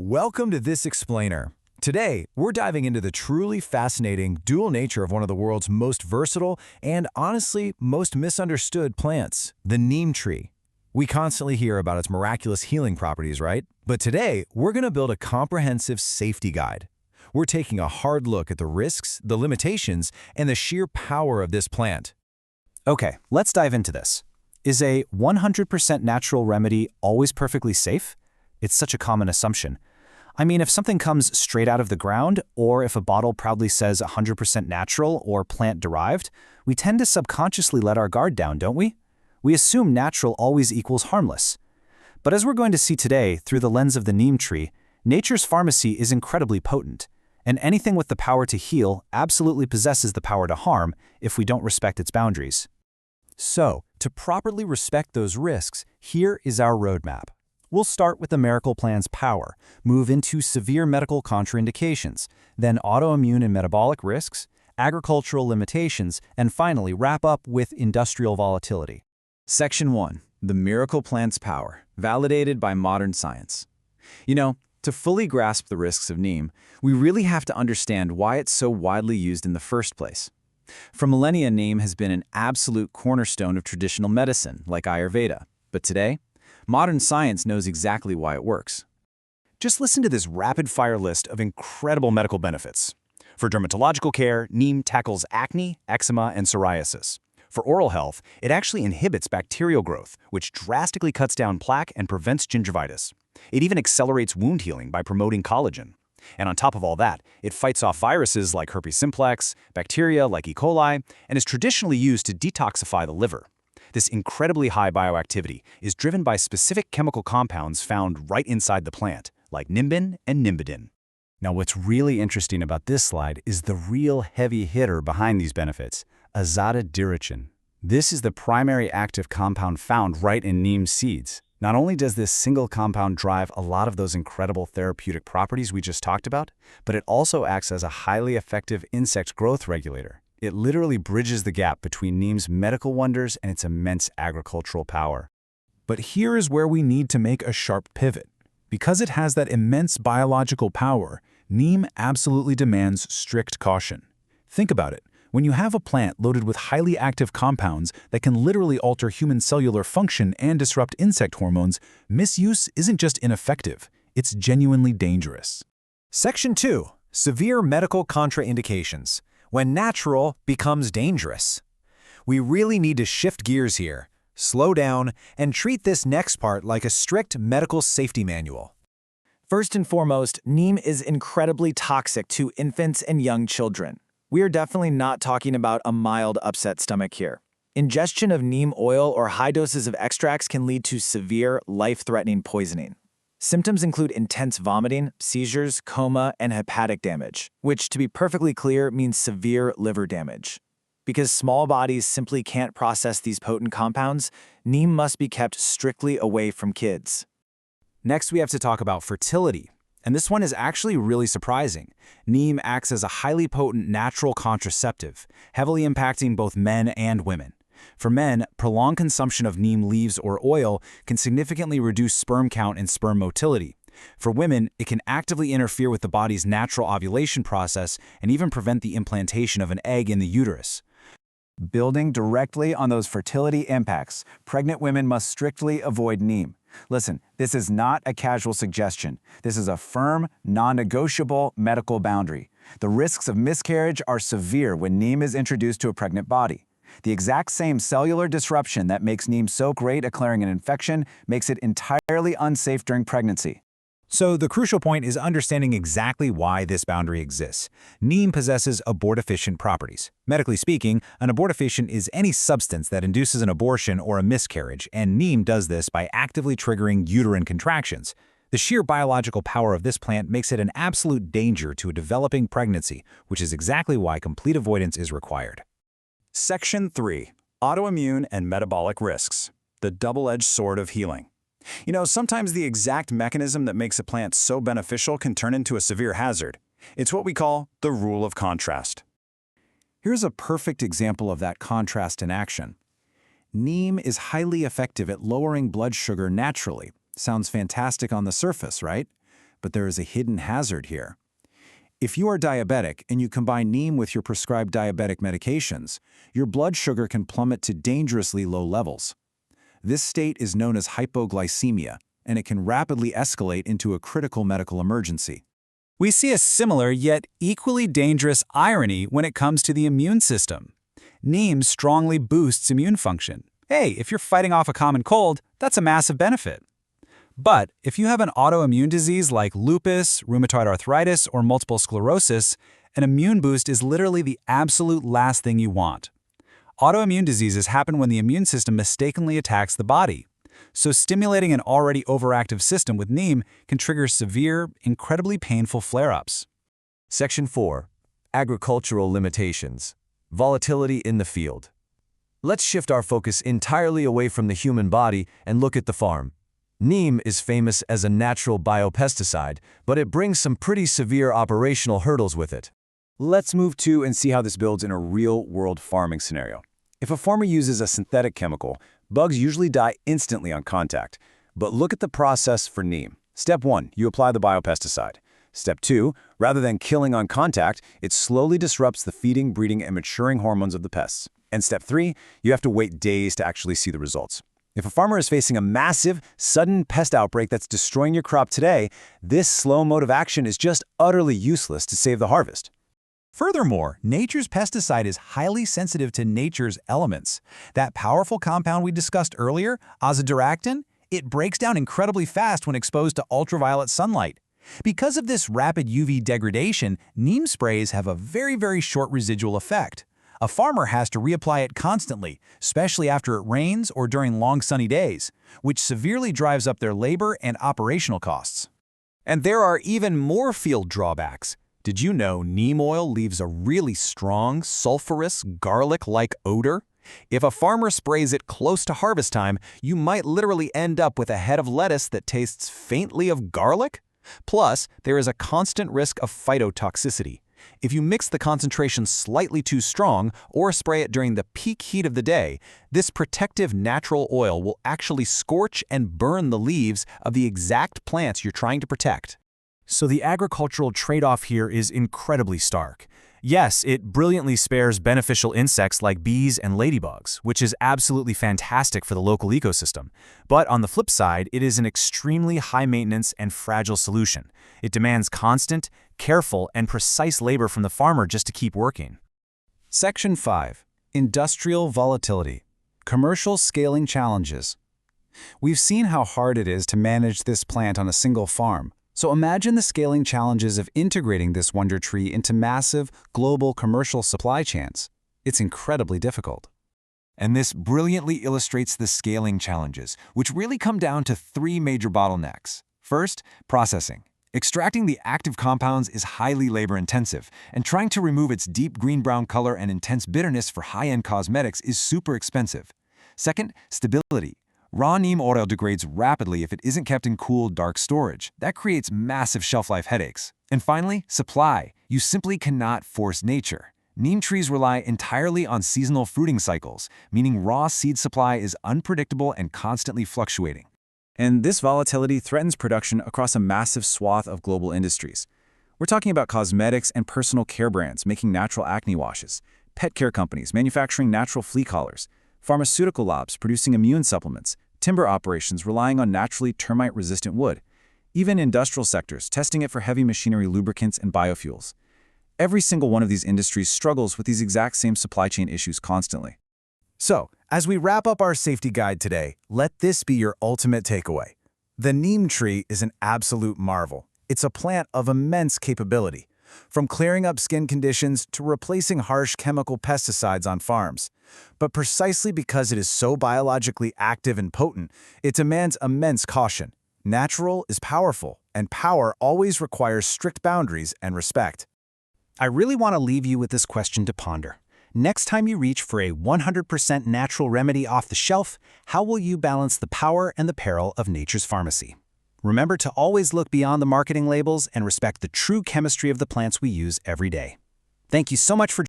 Welcome to This Explainer. Today, we're diving into the truly fascinating dual nature of one of the world's most versatile and, honestly, most misunderstood plants, the neem tree. We constantly hear about its miraculous healing properties, right? But today, we're going to build a comprehensive safety guide. We're taking a hard look at the risks, the limitations, and the sheer power of this plant. Okay, let's dive into this. Is a 100% natural remedy always perfectly safe? It's such a common assumption. I mean, if something comes straight out of the ground, or if a bottle proudly says 100% natural or plant-derived, we tend to subconsciously let our guard down, don't we? We assume natural always equals harmless. But as we're going to see today, through the lens of the neem tree, nature's pharmacy is incredibly potent, and anything with the power to heal absolutely possesses the power to harm if we don't respect its boundaries. So, to properly respect those risks, here is our roadmap. We'll start with the miracle plant's power, move into severe medical contraindications, then autoimmune and metabolic risks, agricultural limitations, and finally wrap up with industrial volatility. Section 1. The miracle plant's power, validated by modern science. You know, to fully grasp the risks of neem, we really have to understand why it's so widely used in the first place. For millennia, neem has been an absolute cornerstone of traditional medicine, like Ayurveda. But today, modern science knows exactly why it works. Just listen to this rapid-fire list of incredible medical benefits. For dermatological care, neem tackles acne, eczema, and psoriasis. For oral health, it actually inhibits bacterial growth, which drastically cuts down plaque and prevents gingivitis. It even accelerates wound healing by promoting collagen. And on top of all that, it fights off viruses like herpes simplex, bacteria like E. coli, and is traditionally used to detoxify the liver. This incredibly high bioactivity is driven by specific chemical compounds found right inside the plant, like nimbin and nimbidin. Now, what's really interesting about this slide is the real heavy hitter behind these benefits, azadirachtin. This is the primary active compound found right in neem seeds. Not only does this single compound drive a lot of those incredible therapeutic properties we just talked about, but it also acts as a highly effective insect growth regulator. It literally bridges the gap between neem's medical wonders and its immense agricultural power. But here is where we need to make a sharp pivot. Because it has that immense biological power, neem absolutely demands strict caution. Think about it. When you have a plant loaded with highly active compounds that can literally alter human cellular function and disrupt insect hormones, misuse isn't just ineffective, it's genuinely dangerous. Section 2. Severe medical contraindications. When natural becomes dangerous. We really need to shift gears here, slow down, and treat this next part like a strict medical safety manual. First and foremost, neem is incredibly toxic to infants and young children. We are definitely not talking about a mild upset stomach here. Ingestion of neem oil or high doses of extracts can lead to severe, life-threatening poisoning. Symptoms include intense vomiting, seizures, coma, and hepatic damage, which, to be perfectly clear, means severe liver damage. Because small bodies simply can't process these potent compounds, neem must be kept strictly away from kids. Next, we have to talk about fertility. And this one is actually really surprising. Neem acts as a highly potent natural contraceptive, heavily impacting both men and women. For men, prolonged consumption of neem leaves or oil can significantly reduce sperm count and sperm motility. For women, it can actively interfere with the body's natural ovulation process and even prevent the implantation of an egg in the uterus. Building directly on those fertility impacts, pregnant women must strictly avoid neem. Listen, this is not a casual suggestion. This is a firm, non-negotiable medical boundary. The risks of miscarriage are severe when neem is introduced to a pregnant body. The exact same cellular disruption that makes neem so great at clearing an infection makes it entirely unsafe during pregnancy. So the crucial point is understanding exactly why this boundary exists. Neem possesses abortifacient properties. Medically speaking, an abortifacient is any substance that induces an abortion or a miscarriage, and neem does this by actively triggering uterine contractions. The sheer biological power of this plant makes it an absolute danger to a developing pregnancy, which is exactly why complete avoidance is required. Section 3. Autoimmune and metabolic risks. The double-edged sword of healing. You know, sometimes the exact mechanism that makes a plant so beneficial can turn into a severe hazard. It's what we call the rule of contrast. Here's a perfect example of that contrast in action. Neem is highly effective at lowering blood sugar naturally. Sounds fantastic on the surface, right? but there is a hidden hazard here. If you are diabetic and you combine Neem with your prescribed diabetic medications, your blood sugar can plummet to dangerously low levels. This state is known as hypoglycemia, and it can rapidly escalate into a critical medical emergency. We see a similar yet equally dangerous irony when it comes to the immune system. Neem strongly boosts immune function. Hey, if you're fighting off a common cold, that's a massive benefit. But if you have an autoimmune disease like lupus, rheumatoid arthritis, or multiple sclerosis, an immune boost is literally the absolute last thing you want. Autoimmune diseases happen when the immune system mistakenly attacks the body. So stimulating an already overactive system with Neem can trigger severe, incredibly painful flare-ups. Section 4. Agricultural limitations. Volatility in the field. Let's shift our focus entirely away from the human body and look at the farm. Neem is famous as a natural biopesticide, but it brings some pretty severe operational hurdles with it. Let's move to and see how this builds in a real-world farming scenario. If a farmer uses a synthetic chemical, bugs usually die instantly on contact. But look at the process for Neem. Step 1, you apply the biopesticide. Step 2, rather than killing on contact, it slowly disrupts the feeding, breeding, and maturing hormones of the pests. And step 3, you have to wait days to actually see the results. If a farmer is facing a massive, sudden pest outbreak that's destroying your crop today, this slow mode of action is just utterly useless to save the harvest. Furthermore, nature's pesticide is highly sensitive to nature's elements. That powerful compound we discussed earlier, azadirachtin, it breaks down incredibly fast when exposed to ultraviolet sunlight. Because of this rapid UV degradation, Neem sprays have a very short residual effect. A farmer has to reapply it constantly, especially after it rains or during long sunny days, which severely drives up their labor and operational costs. And there are even more field drawbacks. Did you know neem oil leaves a really strong, sulfurous, garlic-like odor? If a farmer sprays it close to harvest time, you might literally end up with a head of lettuce that tastes faintly of garlic. Plus, there is a constant risk of phytotoxicity. If you mix the concentration slightly too strong or spray it during the peak heat of the day, this protective natural oil will actually scorch and burn the leaves of the exact plants you're trying to protect. So the agricultural trade-off here is incredibly stark. Yes, it brilliantly spares beneficial insects like bees and ladybugs, which is absolutely fantastic for the local ecosystem. But on the flip side, it is an extremely high-maintenance and fragile solution. It demands constant, careful, and precise labor from the farmer just to keep working. Section 5. Industrial volatility. Commercial scaling challenges. We've seen how hard it is to manage this plant on a single farm. So imagine the scaling challenges of integrating this wonder tree into massive, global commercial supply chains. It's incredibly difficult. And this brilliantly illustrates the scaling challenges, which really come down to 3 major bottlenecks. First, processing. Extracting the active compounds is highly labor-intensive, and trying to remove its deep green-brown color and intense bitterness for high-end cosmetics is super expensive. Second, stability. Raw neem oil degrades rapidly if it isn't kept in cool, dark storage. That creates massive shelf-life headaches. And finally, supply. You simply cannot force nature. Neem trees rely entirely on seasonal fruiting cycles, meaning raw seed supply is unpredictable and constantly fluctuating. And this volatility threatens production across a massive swath of global industries. We're talking about cosmetics and personal care brands making natural acne washes, pet care companies manufacturing natural flea collars, pharmaceutical labs producing immune supplements, timber operations relying on naturally termite-resistant wood, even industrial sectors testing it for heavy machinery lubricants and biofuels. Every single one of these industries struggles with these exact same supply chain issues constantly. So, as we wrap up our safety guide today, let this be your ultimate takeaway. The neem tree is an absolute marvel. It's a plant of immense capability, from clearing up skin conditions to replacing harsh chemical pesticides on farms. But precisely because it is so biologically active and potent, it demands immense caution. Natural is powerful, and power always requires strict boundaries and respect. I really want to leave you with this question to ponder. Next time you reach for a 100% natural remedy off the shelf, how will you balance the power and the peril of nature's pharmacy? Remember to always look beyond the marketing labels and respect the true chemistry of the plants we use every day. Thank you so much for